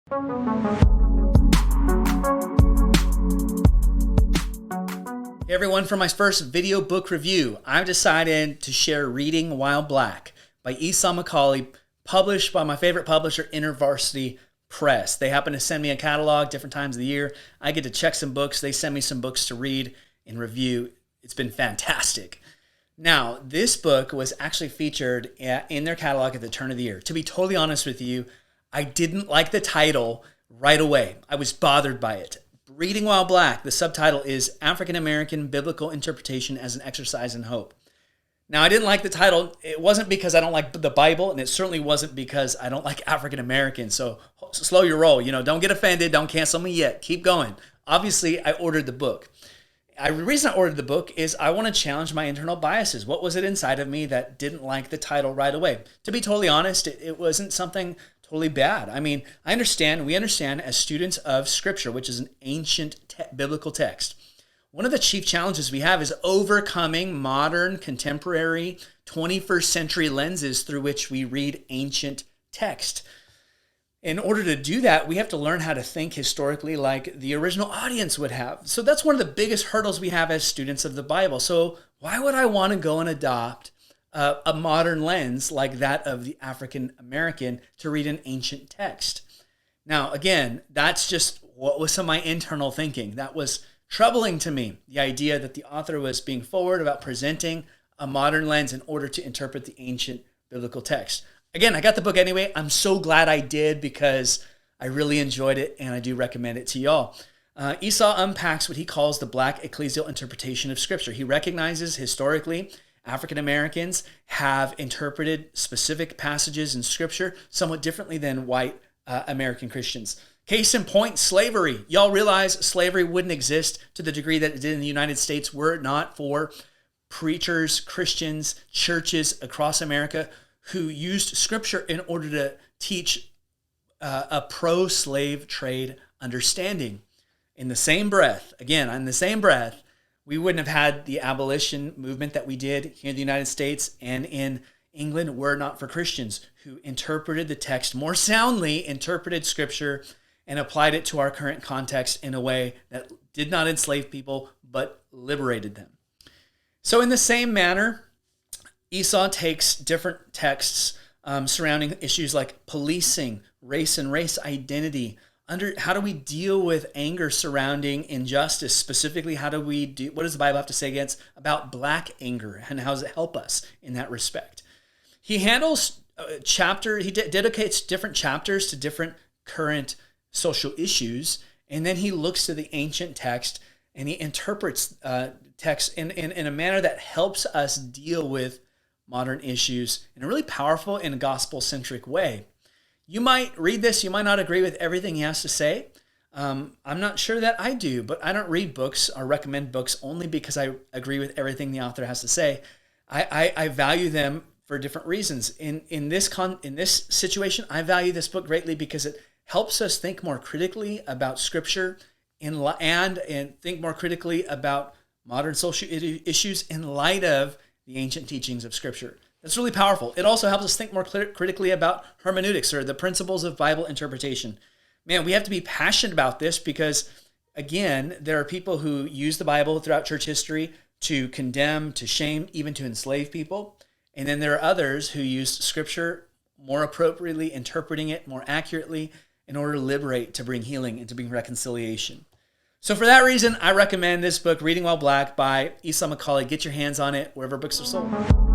Hey everyone, for my first video book review, I've decided to share Reading While Black by Esau McCaulley, published by my favorite publisher, InterVarsity Press. They happen to send me a catalog different times of the year. I get to check some books. They send me some books to read and review. It's been fantastic. Now, this book was actually featured in their catalog at the turn of the year. To be totally honest with you, I didn't like the title right away. I was bothered by it. Reading While Black, the subtitle is African American Biblical Interpretation as an Exercise in Hope. Now, I didn't like the title. It wasn't because I don't like the Bible, and it certainly wasn't because I don't like African Americans. So slow your roll. Don't get offended. Don't cancel me yet. Keep going. Obviously, I ordered the book. The reason I ordered the book is I want to challenge my internal biases. What was it inside of me that didn't like the title right away? To be totally honest, it wasn't something totally bad. I mean, we understand as students of Scripture, which is an ancient biblical text, one of the chief challenges we have is overcoming modern, contemporary, 21st century lenses through which we read ancient text. In order to do that, we have to learn how to think historically like the original audience would have. So that's one of the biggest hurdles we have as students of the Bible. So why would I want to go and adopt a modern lens like that of the African American to read an ancient text? Now, again, that's just what was some of my internal thinking. That was troubling to me, the idea that the author was being forward about presenting a modern lens in order to interpret the ancient biblical text. Again, I got the book anyway. I'm so glad I did because I really enjoyed it and I do recommend it to y'all. Esau unpacks what he calls the black ecclesial interpretation of Scripture. He recognizes historically African Americans have interpreted specific passages in Scripture somewhat differently than white American Christians. Case in point, slavery. Y'all realize slavery wouldn't exist to the degree that it did in the United States were it not for preachers, Christians, churches across America who used Scripture in order to teach a pro-slave trade understanding. In the same breath, we wouldn't have had the abolition movement that we did here in the United States and in England were it not for Christians who interpreted the text more soundly, interpreted Scripture, and applied it to our current context in a way that did not enslave people, but liberated them. So in the same manner, Esau takes different texts surrounding issues like policing, race and race identity, how do we deal with anger surrounding injustice? Specifically, what does the Bible have to say about black anger, and how does it help us in that respect? He handles dedicates different chapters to different current social issues, and then he looks to the ancient text and he interprets text in a manner that helps us deal with modern issues in a really powerful and gospel-centric way. You might read this, you might not agree with everything he has to say. I'm not sure that I do, but I don't read books or recommend books only because I agree with everything the author has to say. I value them for different reasons. In this situation, I value this book greatly because it helps us think more critically about Scripture and think more critically about modern social issues in light of the ancient teachings of Scripture. That's really powerful. It also helps us think more critically about hermeneutics, or the principles of Bible interpretation. Man, we have to be passionate about this because, again, there are people who use the Bible throughout church history to condemn, to shame, even to enslave people. And then there are others who use Scripture more appropriately, interpreting it more accurately in order to liberate, to bring healing, and to bring reconciliation. So for that reason, I recommend this book, Reading While Black by Esau McCaulley. Get your hands on it wherever books are sold.